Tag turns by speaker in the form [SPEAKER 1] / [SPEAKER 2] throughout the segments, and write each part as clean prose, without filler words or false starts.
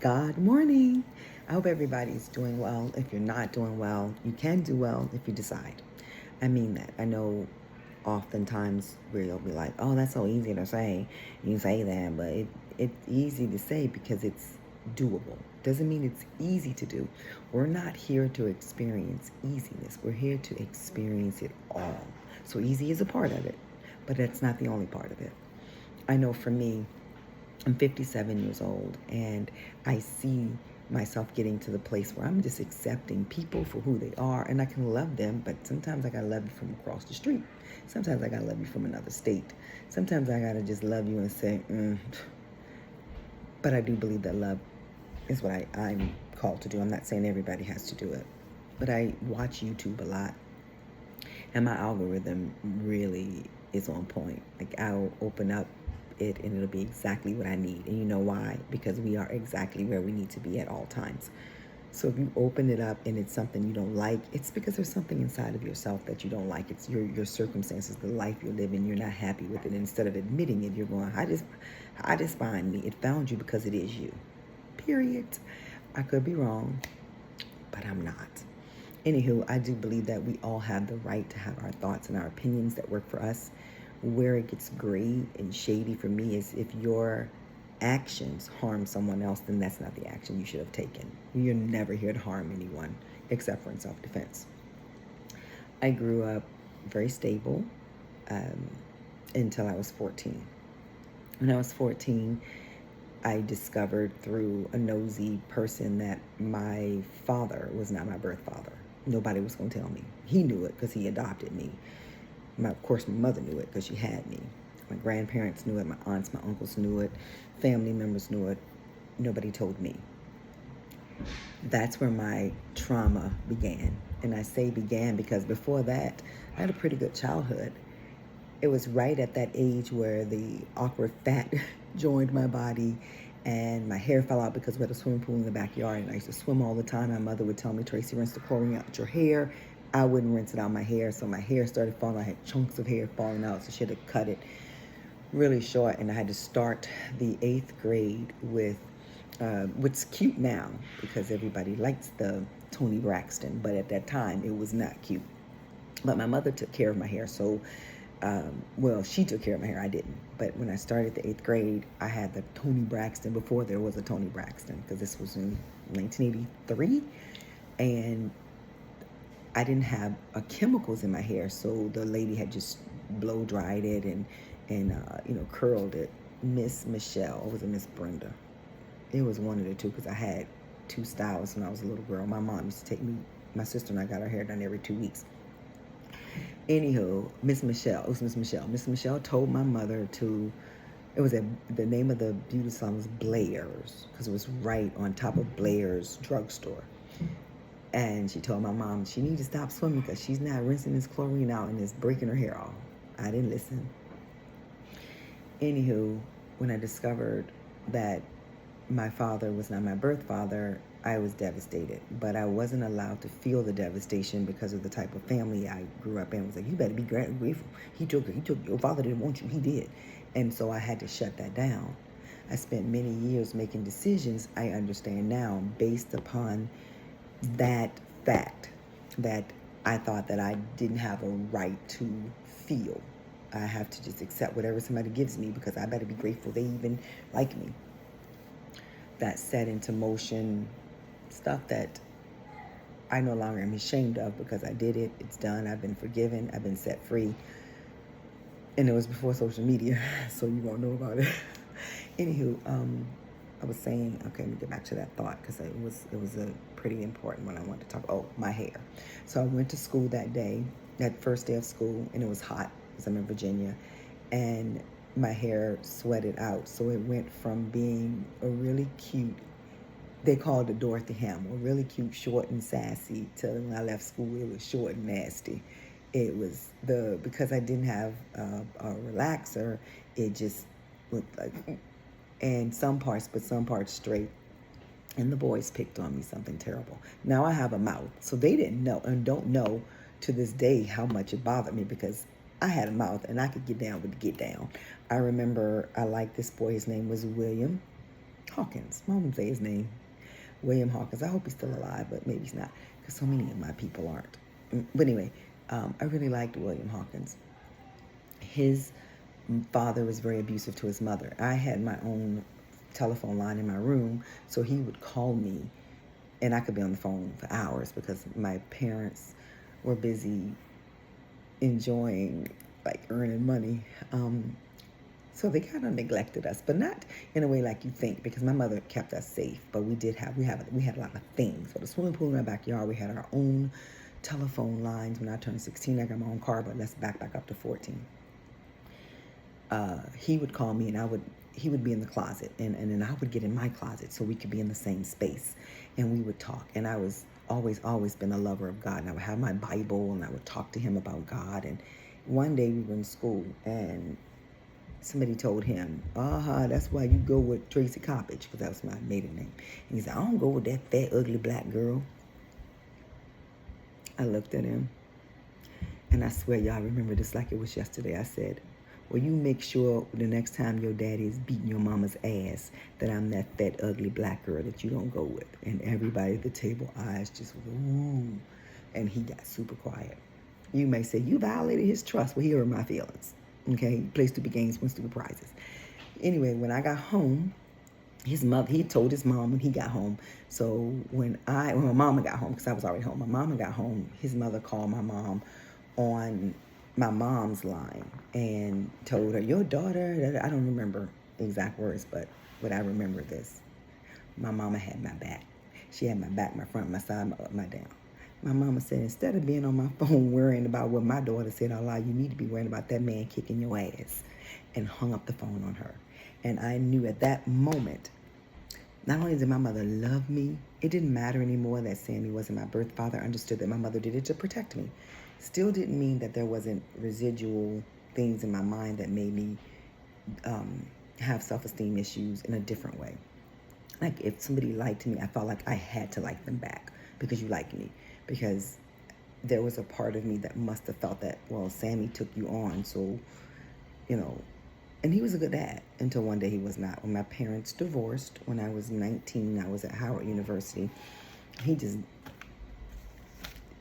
[SPEAKER 1] God morning. I hope everybody's doing well. If you're not doing well, you can do well if you decide. I mean that. I know oftentimes we'll be like, oh, that's so easy to say. You say that, but it's easy to say because it's doable. Doesn't mean it's easy to do. We're not here to experience easiness. We're here to experience it all. So easy is a part of it, but that's not the only part of it. I know for me, I'm 57 years old, and I see myself getting to the place where I'm just accepting people for who they are, and I can love them, but sometimes I gotta love you from across the street. Sometimes I gotta love you from another state. Sometimes I gotta just love you and say, But I do believe that love is what I'm called to do. I'm not saying everybody has to do it, but I watch YouTube a lot, and my algorithm really is on point. Like, I'll open up it and it'll be exactly what I need. And you know why? Because we are exactly where we need to be at all times. So if you open it up and it's something you don't like, it's because there's something inside of yourself that you don't like. It's your circumstances, the life you're living. You're not happy with it. And instead of admitting it, you're going, I just find me. It found you because it is you. Period. I could be wrong, but I'm not. Anywho, I do believe that we all have the right to have our thoughts and our opinions that work for us. Where it gets gray and shady for me is if your actions harm someone else, then that's not the action you should have taken. You're never here to harm anyone except for in self-defense. I grew up very stable um, until I was 14. When I was 14, I discovered through a nosy person that my father was not my birth father. Nobody was going to tell me. He knew it because he adopted me. Of course, my mother knew it because she had me. My grandparents knew it. My aunts, my uncles knew it. Family members knew it. Nobody told me. That's where my trauma began. And I say began because before that, I had a pretty good childhood. It was right at that age where the awkward fat joined my body and my hair fell out because we had a swimming pool in the backyard and I used to swim all the time. My mother would tell me, Tracy, rinse the chlorine out your hair. I wouldn't rinse it out my hair, so my hair started falling. I had chunks of hair falling out, so she had to cut it really short, and I had to start the 8th grade with what's cute now because everybody likes the Toni Braxton, but at that time it was not cute. But my mother took care of my hair, so she took care of my hair. I didn't. But when I started the 8th grade, I had the Toni Braxton before there was a Toni Braxton because this was in 1983, and I didn't have chemicals in my hair, so the lady had just blow dried it and curled it. Miss Michelle, or was it Miss Brenda? It was one of the two because I had two stylists when I was a little girl. My mom used to take me. My sister and I got our hair done every 2 weeks. Anywho, Miss Michelle. It was Miss Michelle. Miss Michelle told my mother to. It was the name of the beauty salon was Blair's because it was right on top of Blair's drugstore. And she told my mom she needed to stop swimming because she's not rinsing this chlorine out and it's breaking her hair off. I didn't listen. Anywho, when I discovered that my father was not my birth father, I was devastated. But I wasn't allowed to feel the devastation because of the type of family I grew up in. It was like, you better be grateful. He took your father didn't want you, he did. And so I had to shut that down. I spent many years making decisions I understand now based upon that fact that I thought that I didn't have a right to feel. I have to just accept whatever somebody gives me because I better be grateful they even like me. That set into motion stuff that I no longer am ashamed of because I did it. It's done. I've been forgiven. I've been set free. And it was before social media, so you won't know about it. Anywho, I was saying, okay, let me get back to that thought because it was a pretty important one I wanted to talk. Oh, my hair. So I went to school that day, that first day of school, and it was hot because I'm in Virginia, and my hair sweated out. So it went from being a really cute, they called it Dorothy Hamill, really cute, short and sassy, till when I left school it was short and nasty. It was because I didn't have a relaxer, it just looked like, and some parts straight. And the boys picked on me something terrible. Now I have a mouth, so they didn't know and don't know to this day how much it bothered me because I had a mouth and I could get down with the get down. I remember I liked this boy. His name was William. Hawkins. Mom would say his name. William Hawkins. I hope he's still alive, but maybe he's not, because so many of my people aren't. But anyway, I really liked William Hawkins. His father was very abusive to his mother. I had my own telephone line in my room, so he would call me, and I could be on the phone for hours because my parents were busy enjoying, like, earning money. So they kind of neglected us, but not in a way like you think, because my mother kept us safe. But we had a lot of things. So the swimming pool in our backyard, we had our own telephone lines. When I turned 16, I got my own car, but let's back up to 14. He would call me, and he would be in the closet, and then I would get in my closet so we could be in the same space, and we would talk. And I was always been a lover of God, and I would have my Bible, and I would talk to him about God. And one day we were in school, and somebody told him, that's why you go with Tracy Coppage, because that was my maiden name. And he said, I don't go with that fat, ugly black girl. I looked at him, and I swear, y'all, remember this like it was yesterday. I said, well, you make sure the next time your daddy is beating your mama's ass that I'm that fat, ugly black girl that you don't go with. And everybody at the table, eyes just, ooh. And he got super quiet. You may say, you violated his trust. Well, here are my feelings. Okay, he played stupid games, won stupid prizes. Anyway, when I got home, he told his mom when he got home. So when my mama got home, because I was already home, my mama got home, his mother called my mom on my mom's line and told her, your daughter, I don't remember exact words, but I remember this. My mama had my back. She had my back, my front, my side, my up, my down. My mama said, instead of being on my phone worrying about what my daughter said out loud, you need to be worrying about that man kicking your ass, and hung up the phone on her. And I knew at that moment, not only did my mother love me, it didn't matter anymore that Sammy wasn't my birth father. I understood that my mother did it to protect me. Still didn't mean that there wasn't residual things in my mind that made me have self-esteem issues in a different way. Like if somebody liked me, I felt like I had to like them back because you like me. Because there was a part of me that must have felt that, well, Sammy took you on, so, and he was a good dad until one day he was not. When my parents divorced, when I was 19, I was at Howard University, he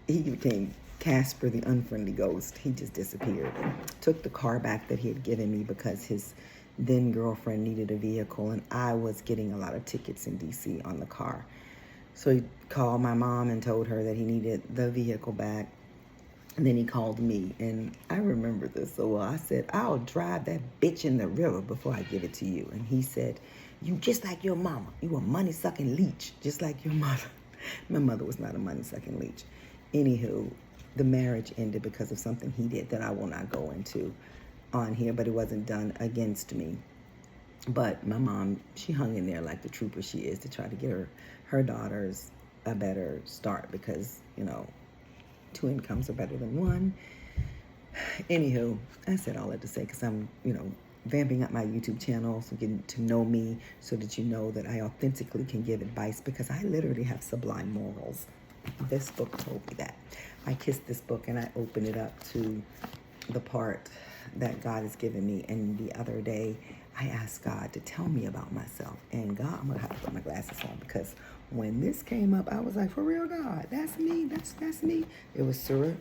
[SPEAKER 1] became Casper the Unfriendly Ghost. He just disappeared and took the car back that he had given me because his then girlfriend needed a vehicle, and I was getting a lot of tickets in DC on the car. So he called my mom and told her that he needed the vehicle back. And then he called me, and I remember this so well. I said, I'll drive that bitch in the river before I give it to you. And he said, you just like your mama. You a money-sucking leech, just like your mother. My mother was not a money-sucking leech. Anywho, the marriage ended because of something he did that I will not go into on here, but it wasn't done against me. But my mom, she hung in there like the trooper she is to try to get her daughters a better start because, two incomes are better than one. Anywho, I said all that to say because I'm, vamping up my YouTube channel so getting to know me so that you know that I authentically can give advice because I literally have sublime morals. This book told me that. I kissed this book and I opened it up to the part that God has given me. And the other day, I asked God to tell me about myself. And God, I'm going to have to put my glasses on because when this came up, I was like, for real, God, that's me. That's me. It was Surah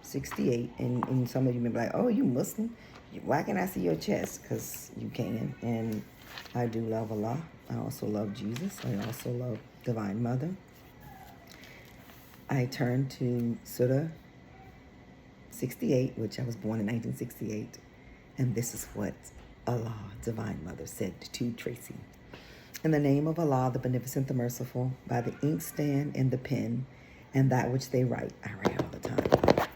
[SPEAKER 1] 68. And some of you may be like, oh, you Muslim? Why can't I see your chest? Because you can. And I do love Allah. I also love Jesus. I also love Divine Mother. I turned to Surah 68, which I was born in 1968. And this is what Allah, Divine Mother, said to Tracy. In the name of Allah, the Beneficent, the Merciful, by the inkstand and the pen, and that which they write. I write all the time.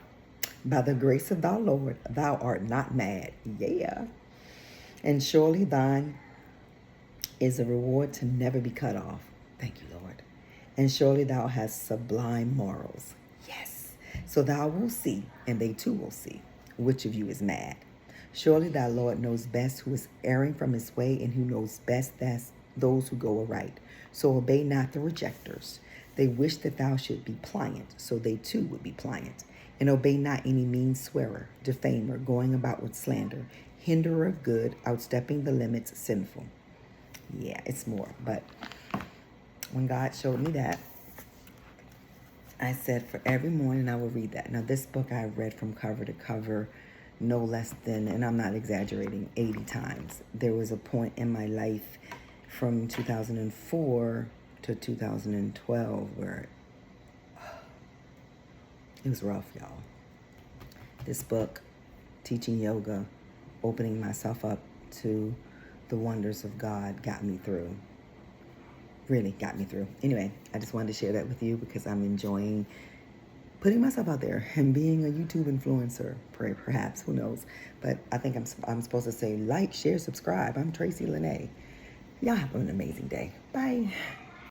[SPEAKER 1] By the grace of thy Lord, thou art not mad. Yeah. And surely thine is a reward to never be cut off. Thank you, Lord. And surely thou hast sublime morals. Yes. So thou wilt see, and they too will see, which of you is mad. Surely thy Lord knows best who is erring from his way, and who knows best those who go aright. So obey not the rejectors. They wish that thou should be pliant, so they too would be pliant. And obey not any mean swearer, defamer, going about with slander, hinderer of good, outstepping the limits, sinful. Yeah, it's more. But when God showed me that, I said for every morning I will read that. Now, this book I read from cover to cover no less than, and I'm not exaggerating, 80 times. There was a point in my life from 2004 to 2012 where it was rough, y'all. This book, teaching yoga, opening myself up to the wonders of God, got me through. Really got me through. Anyway, I just wanted to share that with you because I'm enjoying putting myself out there and being a YouTube influencer, perhaps, who knows. But I think I'm supposed to say like, share, subscribe. I'm Tracy Lene. Y'all have an amazing day. Bye.